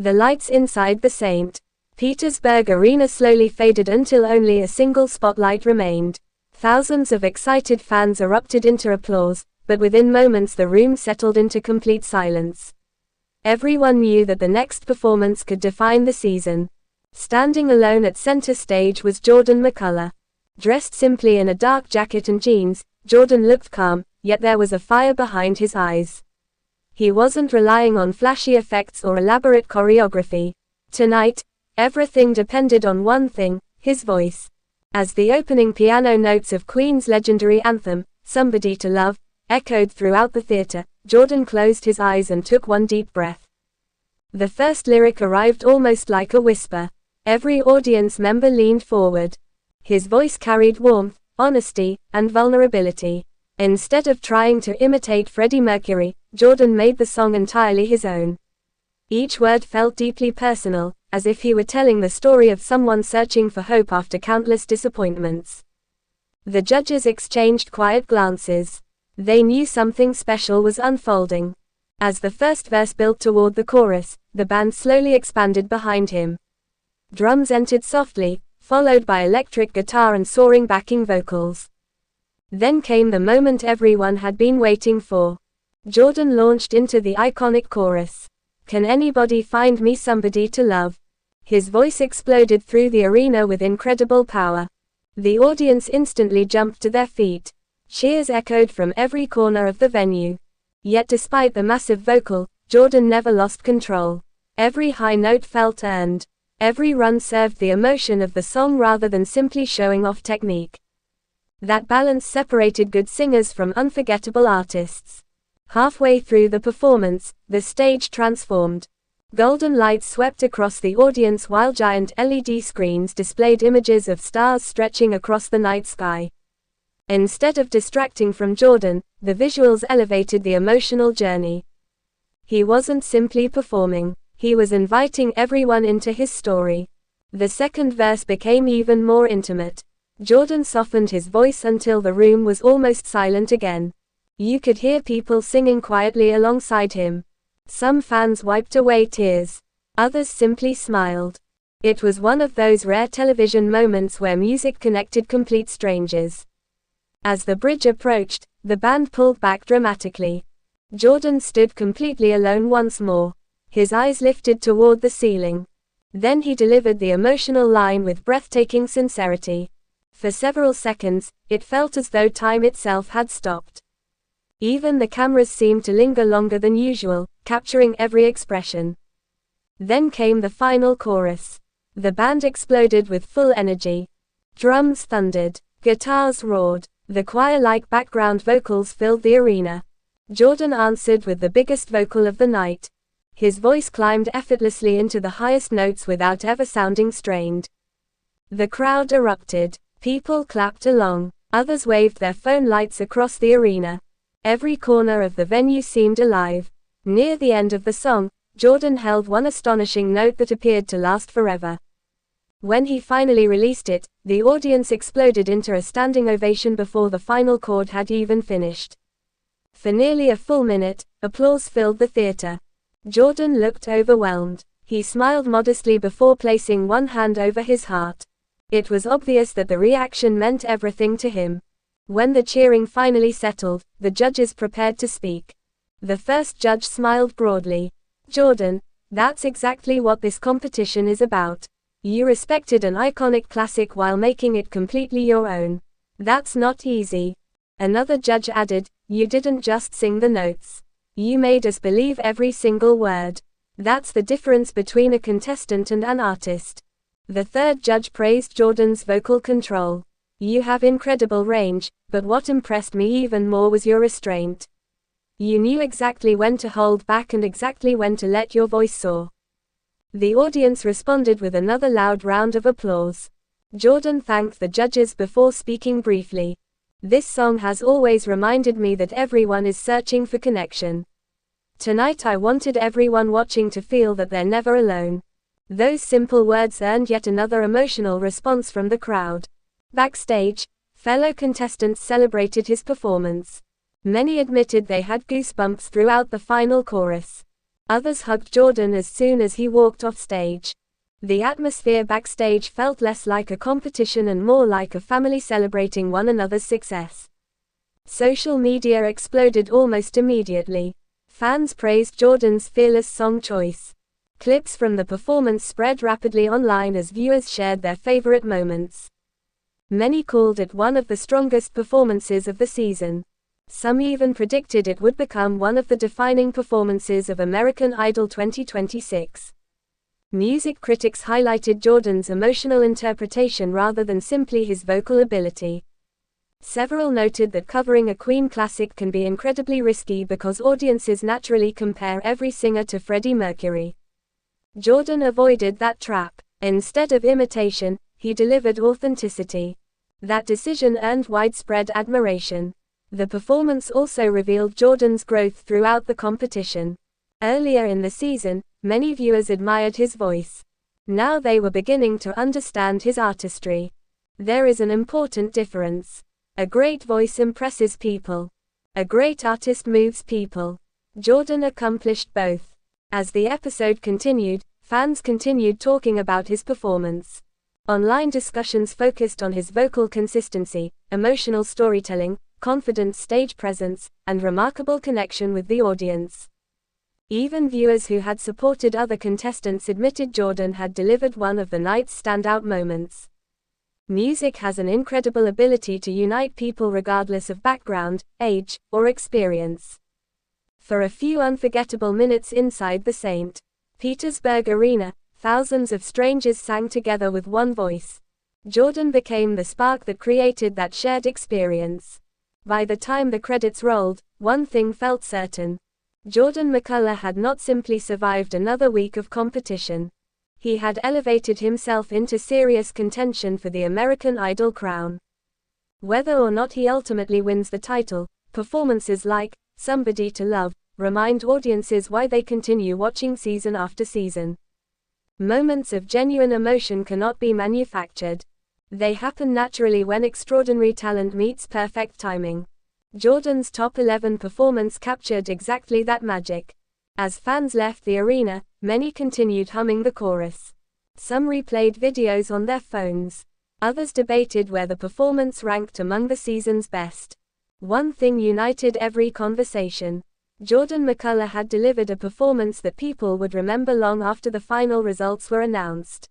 The lights inside the St. Petersburg arena slowly faded until only a single spotlight remained. Thousands of excited fans erupted into applause, but within moments the room settled into complete silence. Everyone knew that the next performance could define the season. Standing alone at center stage was Jordan McCullough. Dressed simply in a dark jacket and jeans, Jordan looked calm, yet there was a fire behind his eyes. He wasn't relying on flashy effects or elaborate choreography. Tonight, everything depended on one thing, his voice. As the opening piano notes of Queen's legendary anthem, "Somebody to Love," echoed throughout the theater, Jordan closed his eyes and took one deep breath. The first lyric arrived almost like a whisper. Every audience member leaned forward. His voice carried warmth, honesty, and vulnerability. Instead of trying to imitate Freddie Mercury, Jordan made the song entirely his own. Each word felt deeply personal, as if he were telling the story of someone searching for hope after countless disappointments. The judges exchanged quiet glances. They knew something special was unfolding. As the first verse built toward the chorus, the band slowly expanded behind him. Drums entered softly, followed by electric guitar and soaring backing vocals. Then came the moment everyone had been waiting for. Jordan launched into the iconic chorus. "Can anybody find me somebody to love?" His voice exploded through the arena with incredible power. The audience instantly jumped to their feet. Cheers echoed from every corner of the venue. Yet despite the massive vocal, Jordan never lost control. Every high note felt earned. Every run served the emotion of the song rather than simply showing off technique. That balance separated good singers from unforgettable artists. Halfway through the performance, the stage transformed. Golden lights swept across the audience while giant LED screens displayed images of stars stretching across the night sky. Instead of distracting from Jordan, the visuals elevated the emotional journey. He wasn't simply performing. He was inviting everyone into his story. The second verse became even more intimate. Jordan softened his voice until the room was almost silent again. You could hear people singing quietly alongside him. Some fans wiped away tears. Others simply smiled. It was one of those rare television moments where music connected complete strangers. As the bridge approached, the band pulled back dramatically. Jordan stood completely alone once more. His eyes lifted toward the ceiling. Then he delivered the emotional line with breathtaking sincerity. For several seconds, it felt as though time itself had stopped. Even the cameras seemed to linger longer than usual, capturing every expression. Then came the final chorus. The band exploded with full energy. Drums thundered. Guitars roared. The choir-like background vocals filled the arena. Jordan answered with the biggest vocal of the night. His voice climbed effortlessly into the highest notes without ever sounding strained. The crowd erupted. People clapped along. Others waved their phone lights across the arena. Every corner of the venue seemed alive. Near the end of the song, Jordan held one astonishing note that appeared to last forever. When he finally released it, the audience exploded into a standing ovation before the final chord had even finished. For nearly a full minute, applause filled the theater. Jordan looked overwhelmed. He smiled modestly before placing one hand over his heart. It was obvious that the reaction meant everything to him. When the cheering finally settled, the judges prepared to speak. The first judge smiled broadly. "Jordan, that's exactly what this competition is about. You respected an iconic classic while making it completely your own. That's not easy." Another judge added, "You didn't just sing the notes. You made us believe every single word. That's the difference between a contestant and an artist." The third judge praised Jordan's vocal control. "You have incredible range, but what impressed me even more was your restraint. You knew exactly when to hold back and exactly when to let your voice soar." The audience responded with another loud round of applause. Jordan thanked the judges before speaking briefly. "This song has always reminded me that everyone is searching for connection. Tonight I wanted everyone watching to feel that they're never alone." Those simple words earned yet another emotional response from the crowd. Backstage, fellow contestants celebrated his performance. Many admitted they had goosebumps throughout the final chorus. Others hugged Jordan as soon as he walked off stage. The atmosphere backstage felt less like a competition and more like a family celebrating one another's success. Social media exploded almost immediately. Fans praised Jordan's fearless song choice. Clips from the performance spread rapidly online as viewers shared their favorite moments. Many called it one of the strongest performances of the season. Some even predicted it would become one of the defining performances of American Idol 2026. Music critics highlighted Jordan's emotional interpretation rather than simply his vocal ability. Several noted that covering a Queen classic can be incredibly risky because audiences naturally compare every singer to Freddie Mercury. Jordan avoided that trap. Instead of imitation, he delivered authenticity. That decision earned widespread admiration. The performance also revealed Jordan's growth throughout the competition. Earlier in the season, many viewers admired his voice. Now they were beginning to understand his artistry. There is an important difference. A great voice impresses people. A great artist moves people. Jordan accomplished both. As the episode continued, fans continued talking about his performance. Online discussions focused on his vocal consistency, emotional storytelling, confident stage presence, and remarkable connection with the audience. Even viewers who had supported other contestants admitted Jordan had delivered one of the night's standout moments. Music has an incredible ability to unite people regardless of background, age, or experience. For a few unforgettable minutes inside the St. Petersburg arena, thousands of strangers sang together with one voice. Jordan became the spark that created that shared experience. By the time the credits rolled, one thing felt certain. Jordan McCullough had not simply survived another week of competition. He had elevated himself into serious contention for the American Idol crown. Whether or not he ultimately wins the title, performances like "Somebody to Love" remind audiences why they continue watching season after season. Moments of genuine emotion cannot be manufactured. They happen naturally when extraordinary talent meets perfect timing. Jordan's Top 11 performance captured exactly that magic. As fans left the arena, many continued humming the chorus. Some replayed videos on their phones. Others debated where the performance ranked among the season's best. One thing united every conversation. Jordan McCullough had delivered a performance that people would remember long after the final results were announced.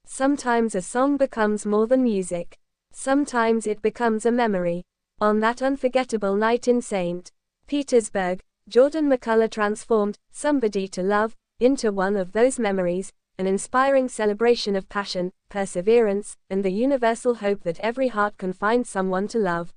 Sometimes a song becomes more than music. Sometimes it becomes a memory. On that unforgettable night in St. Petersburg, Jordan McCullough transformed "Somebody to Love" into one of those memories, an inspiring celebration of passion, perseverance, and the universal hope that every heart can find someone to love.